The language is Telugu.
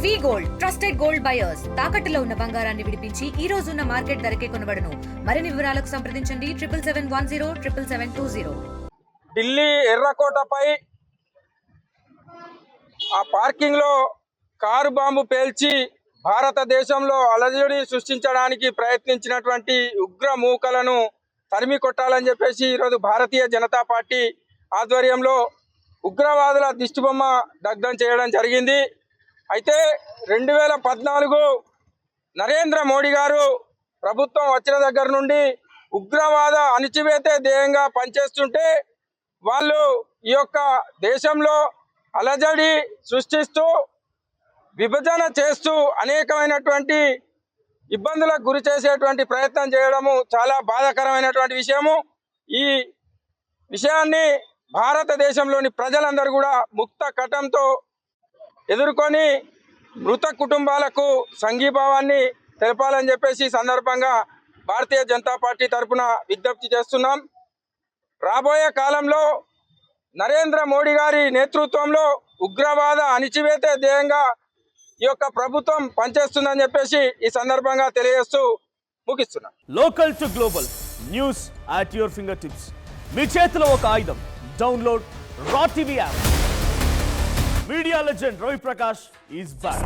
వి గోల్డ్ ట్రస్టెడ్ గోల్డ్ బయర్స్ తాకట్టులో ఉన్న బంగారాన్ని విడిపించి ఈ రోజు ఉన్న మార్కెట్ ధరకే కొనబడును. మరిన్ని వివరాలకు సంప్రదించండి 7710 ఢిల్లీ ఎర్రకోటపై ఆ పార్కింగ్ లో కారు బాంబు పేల్చి భారతదేశంలో అలజడి సృష్టించడానికి ప్రయత్నించినటువంటి ఉగ్ర మూకలను తరిమి కొట్టాలని చెప్పేసి ఈరోజు భారతీయ జనతా పార్టీ ఆధ్వర్యంలో ఉగ్రవాదుల దిష్టిబొమ్మ దగ్ధం చేయడం జరిగింది. అయితే 2014 నరేంద్ర మోడీ గారు ప్రభుత్వం వచ్చిన దగ్గర నుండి ఉగ్రవాద అణిచివేతే ధ్యేయంగా పనిచేస్తుంటే వాళ్ళు ఈ యొక్క దేశంలో అలజడి సృష్టిస్తూ విభజన చేస్తూ అనేకమైనటువంటి ఇబ్బందులకు గురి చేసేటువంటి ప్రయత్నం చేయడము చాలా బాధాకరమైనటువంటి విషయము. ఈ విషయాన్ని భారతదేశంలోని ప్రజలందరూ కూడా ముక్త కటంతో ఎదుర్కొని మృత కుటుంబాలకు సంఘీభావాన్ని తెలపాలని చెప్పేసి సందర్భంగా భారతీయ జనతా పార్టీ తరఫున విజ్ఞప్తి చేస్తున్నాం. రాబోయే కాలంలో నరేంద్ర మోడీ గారి నేతృత్వంలో ఉగ్రవాద అణిచివేతే ధ్యేయంగా ఈ యొక్క ప్రభుత్వం పనిచేస్తుందని చెప్పేసి ఈ సందర్భంగా తెలియజేస్తూ ముగిస్తున్నాం. Local to global news at your finger tips. మీ చేతిలో ఒక ఆయుధం. Download raw TV app. Media legend Ravi Prakash is back.